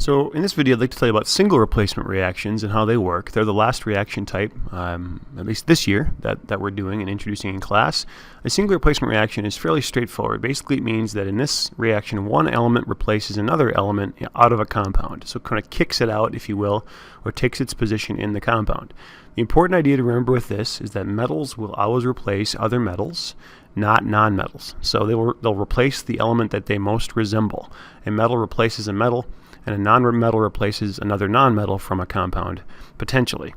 So in this video, I'd like to tell you about single replacement reactions and how they work. They're the last reaction type, at least this year, that we're doing and introducing in class. A single replacement reaction is fairly straightforward. Basically, it means that in this reaction, one element replaces another element out of a compound. So it kind of kicks it out, if you will, or takes its position in the compound. The important idea to remember with this is that metals will always replace other metals, not nonmetals. So they'll replace the element that they most resemble. A metal replaces a metal, and a non-metal replaces another non-metal from a compound, potentially.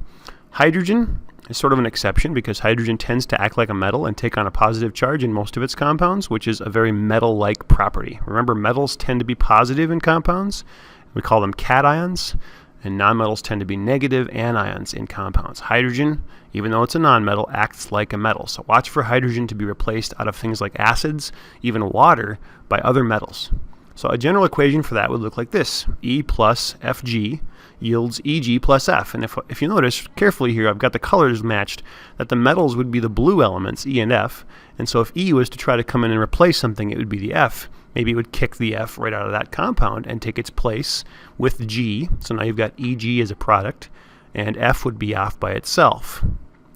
Hydrogen is sort of an exception because hydrogen tends to act like a metal and take on a positive charge in most of its compounds, which is a very metal-like property. Remember, metals tend to be positive in compounds. We call them cations, and nonmetals tend to be negative anions in compounds. Hydrogen, even though it's a nonmetal, acts like a metal. So watch for hydrogen to be replaced out of things like acids, even water, by other metals. So a general equation for that would look like this. E plus Fg yields Eg plus F. And if you notice carefully here, I've got the colors matched, that the metals would be the blue elements, E and F. And so if E was to try to come in and replace something, it would be the F. Maybe it would kick the F right out of that compound and take its place with G. So now you've got Eg as a product, and F would be off by itself.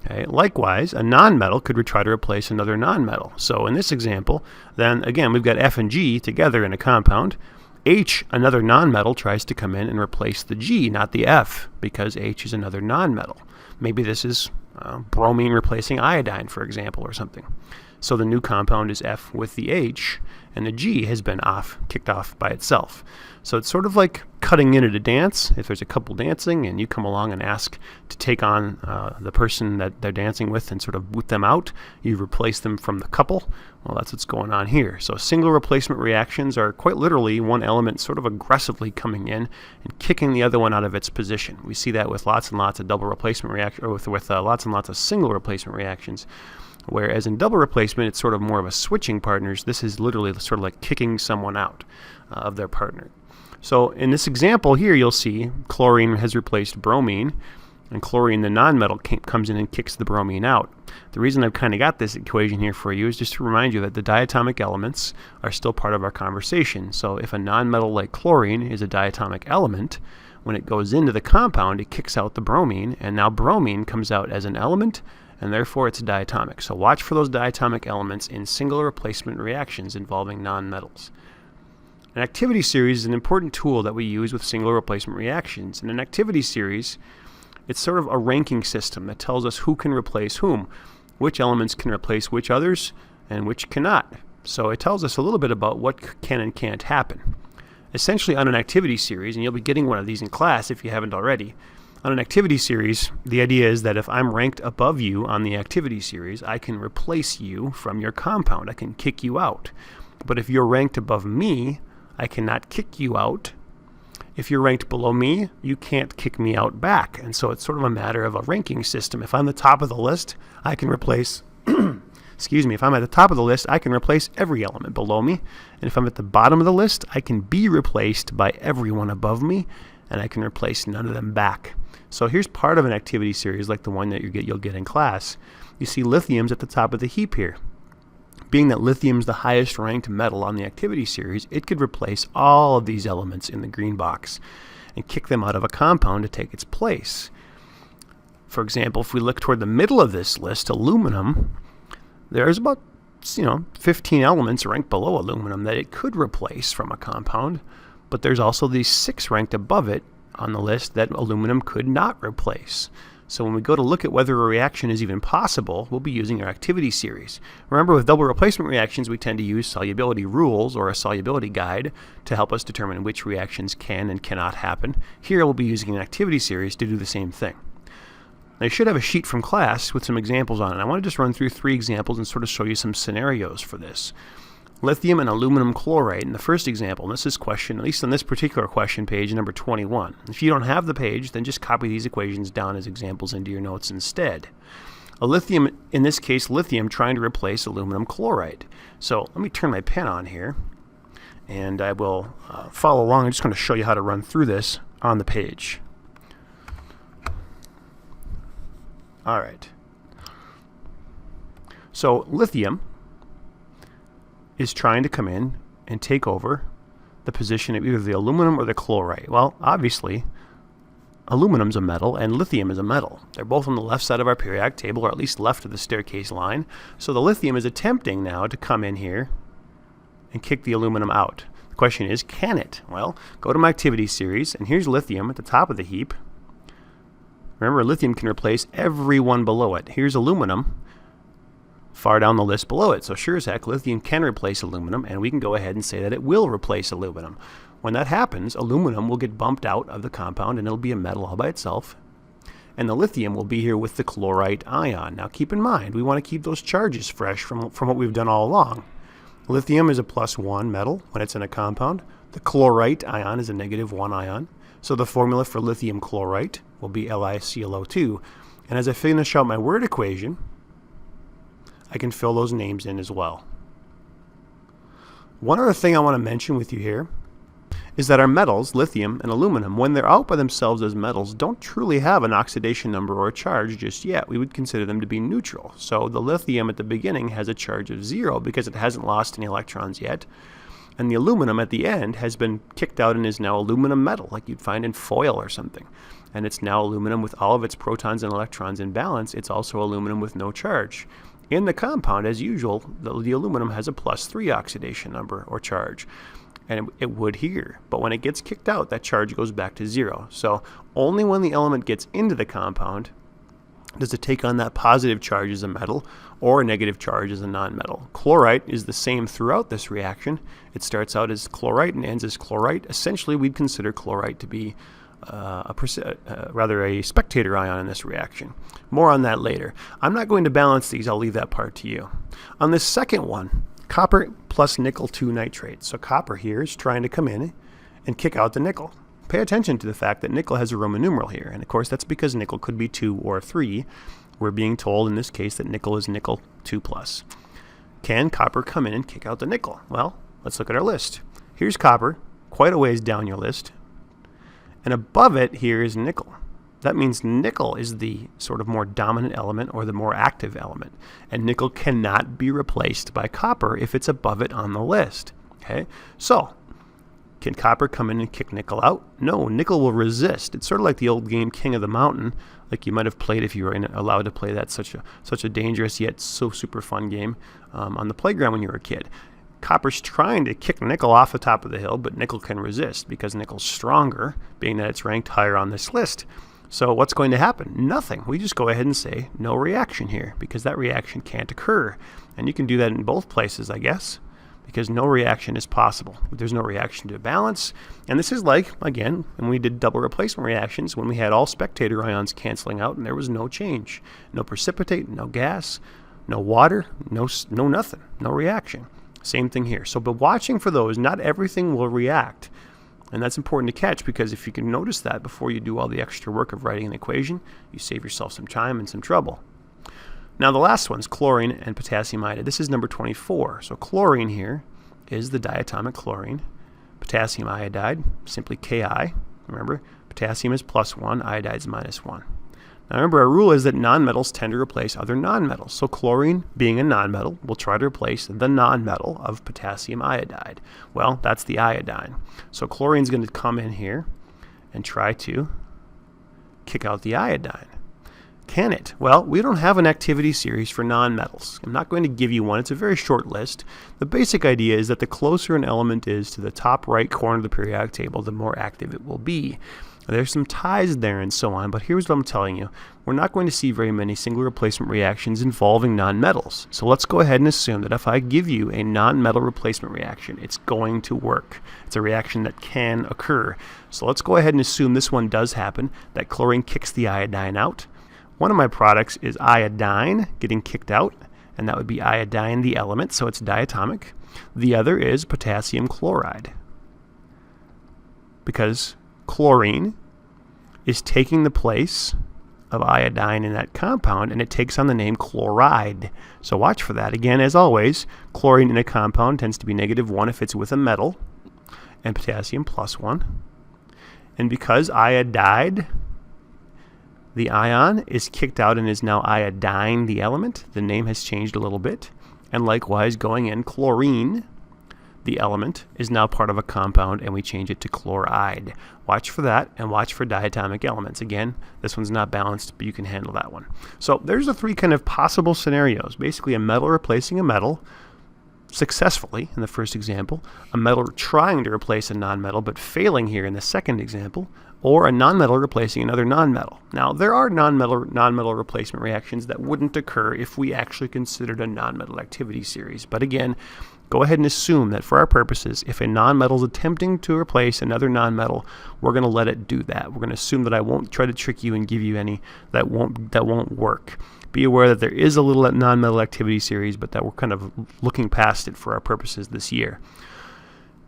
Okay. Likewise, a nonmetal could try to replace another nonmetal. So in this example, then again, we've got F and G together in a compound. H, another nonmetal, tries to come in and replace the G, not the F, because H is another nonmetal. Maybe this is bromine replacing iodine, for example, or something. So the new compound is F with the H, and the G has been kicked off by itself. So it's sort of like cutting in at a dance. If there's a couple dancing and you come along and ask to take on the person that they're dancing with and sort of boot them out, you replace them from the couple. Well, that's what's going on here. So single replacement reactions are quite literally one element sort of aggressively coming in and kicking the other one out of its position. We see that with lots and lots of double replacement reactions, or with lots and lots of single replacement reactions. Whereas in double replacement, it's sort of more of a switching partners. This is literally sort of like kicking someone out of their partner. So in this example here, you'll see chlorine has replaced bromine, and chlorine, the nonmetal, comes in and kicks the bromine out. The reason I've kind of got this equation here for you is just to remind you that the diatomic elements are still part of our conversation. So if a nonmetal like chlorine is a diatomic element, when it goes into the compound, it kicks out the bromine, and now bromine comes out as an element, and therefore it's diatomic. So watch for those diatomic elements in single replacement reactions involving nonmetals. An activity series is an important tool that we use with single replacement reactions. In an activity series, it's sort of a ranking system that tells us who can replace whom, which elements can replace which others, and which cannot. So it tells us a little bit about what can and can't happen. Essentially, on an activity series, and you'll be getting one of these in class if you haven't already, on an activity series, the idea is that if I'm ranked above you on the activity series, I can replace you from your compound. I can kick you out. But if you're ranked above me, I cannot kick you out. If you're ranked below me, you can't kick me out back. And so it's sort of a matter of a ranking system. If I'm the top of the list, I can replace, if I'm at the top of the list, I can replace every element below me. And if I'm at the bottom of the list, I can be replaced by everyone above me, and I can replace none of them back. So here's part of an activity series like the one that you'll get in class. You see lithium's at the top of the heap here. Being that lithium's the highest ranked metal on the activity series, it could replace all of these elements in the green box and kick them out of a compound to take its place. For example, if we look toward the middle of this list, aluminum, there's about 15 elements ranked below aluminum that it could replace from a compound, but there's also these 6 ranked above it on the list that aluminum could not replace. So when we go to look at whether a reaction is even possible, we'll be using our activity series. Remember, with double replacement reactions, we tend to use solubility rules or a solubility guide to help us determine which reactions can and cannot happen. Here we'll be using an activity series to do the same thing. Now you should have a sheet from class with some examples on it. I want to just run through 3 examples and sort of show you some scenarios for this. Lithium and aluminum chloride in the first example, and this is question, at least on this particular question page, number 21. If you don't have the page, then just copy these equations down as examples into your notes instead. A lithium, in this case, lithium trying to replace aluminum chloride. So let me turn my pen on here, and I will follow along. I'm just going to show you how to run through this on the page. All right. So lithium is trying to come in and take over the position of either the aluminum or the chlorite? Well, obviously, aluminum's a metal and lithium is a metal. They're both on the left side of our periodic table, or at least left of the staircase line. So the lithium is attempting now to come in here and kick the aluminum out. The question is, can it? Well, go to my activity series, and here's lithium at the top of the heap. Remember, lithium can replace every one below it. Here's aluminum far down the list below it. So sure as heck, lithium can replace aluminum, and we can go ahead and say that it will replace aluminum. When that happens, aluminum will get bumped out of the compound, and it'll be a metal all by itself. And the lithium will be here with the chlorite ion. Now keep in mind, we want to keep those charges fresh from what we've done all along. Lithium is a +1 metal when it's in a compound. The chlorite ion is a -1 ion. So the formula for lithium chlorite will be LiClO2. And as I finish out my word equation, I can fill those names in as well. One other thing I want to mention with you here is that our metals, lithium and aluminum, when they're out by themselves as metals, don't truly have an oxidation number or a charge just yet. We would consider them to be neutral. So the lithium at the beginning has a charge of 0 because it hasn't lost any electrons yet. And the aluminum at the end has been kicked out and is now aluminum metal, like you'd find in foil or something. And it's now aluminum with all of its protons and electrons in balance. It's also aluminum with no charge. In the compound, as usual, the aluminum has a +3 oxidation number or charge. And it would here. But when it gets kicked out, that charge goes back to 0. So only when the element gets into the compound does it take on that positive charge as a metal or a negative charge as a nonmetal. Chlorite is the same throughout this reaction. It starts out as chlorite and ends as chlorite. Essentially, we'd consider chlorite to be a spectator ion in this reaction. More on that later. I'm not going to balance these. I'll leave that part to you. On this second one, copper plus nickel 2 nitrate. So copper here is trying to come in and kick out the nickel. Pay attention to the fact that nickel has a Roman numeral here. And of course, that's because nickel could be 2 or 3. We're being told in this case that nickel is nickel 2+. Can copper come in and kick out the nickel? Well, let's look at our list. Here's copper, quite a ways down your list. And above it here is nickel. That means nickel is the sort of more dominant element or the more active element. And nickel cannot be replaced by copper if it's above it on the list. Okay, so can copper come in and kick nickel out? No, nickel will resist. It's sort of like the old game King of the Mountain, like you might have played if you were allowed to play that, such a dangerous yet so super fun game on the playground when you were a kid. Copper's trying to kick nickel off the top of the hill, but nickel can resist because nickel's stronger, being that it's ranked higher on this list. So what's going to happen? Nothing. We just go ahead and say no reaction here because that reaction can't occur. And you can do that in both places, I guess, because no reaction is possible. There's no reaction to balance. And this is like, again, when we did double replacement reactions, when we had all spectator ions canceling out and there was no change. No precipitate, no gas, no water, no nothing, no reaction. Same thing here. So, but watching for those, not everything will react. And that's important to catch because if you can notice that before you do all the extra work of writing an equation, you save yourself some time and some trouble. Now the last one's chlorine and potassium iodide. This is number 24. So chlorine here is the diatomic chlorine. Potassium iodide, simply Ki. Remember, potassium is +1, iodide is -1. Now remember, our rule is that nonmetals tend to replace other nonmetals. So chlorine, being a nonmetal, will try to replace the nonmetal of potassium iodide. Well, that's the iodine. So chlorine's going to come in here and try to kick out the iodine. Can it? Well, we don't have an activity series for nonmetals. I'm not going to give you one. It's a very short list. The basic idea is that the closer an element is to the top right corner of the periodic table, the more active it will be. There's some ties there and so on, but here's what I'm telling you. We're not going to see very many single replacement reactions involving nonmetals. So let's go ahead and assume that if I give you a nonmetal replacement reaction, it's going to work. It's a reaction that can occur. So let's go ahead and assume this one does happen, that chlorine kicks the iodine out. One of my products is iodine getting kicked out, and that would be iodine, the element, so it's diatomic. The other is potassium chloride, because chlorine is taking the place of iodine in that compound, and it takes on the name chloride. So watch for that. Again, as always, chlorine in a compound tends to be -1 if it's with a metal, and potassium +1. And because iodide, the ion, is kicked out and is now iodine, the element, the name has changed a little bit. And likewise, going in, chlorine, the element is now part of a compound and we change it to chloride. Watch for that and watch for diatomic elements. Again, this one's not balanced, but you can handle that one. So there's the three kind of possible scenarios. Basically a metal replacing a metal successfully in the first example, a metal trying to replace a nonmetal but failing here in the second example, or a nonmetal replacing another nonmetal. Now, there are nonmetal replacement reactions that wouldn't occur if we actually considered a nonmetal activity series. But again, go ahead and assume that for our purposes, if a nonmetal is attempting to replace another nonmetal, we're going to let it do that. We're going to assume that I won't try to trick you and give you any that won't work. Be aware that there is a little nonmetal activity series, but that we're kind of looking past it for our purposes this year.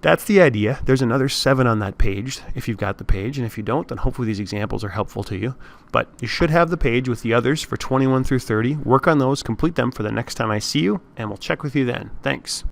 That's the idea. There's another 7 on that page if you've got the page, and if you don't, then hopefully these examples are helpful to you. But you should have the page with the others for 21 through 30. Work on those, complete them for the next time I see you, and we'll check with you then. Thanks.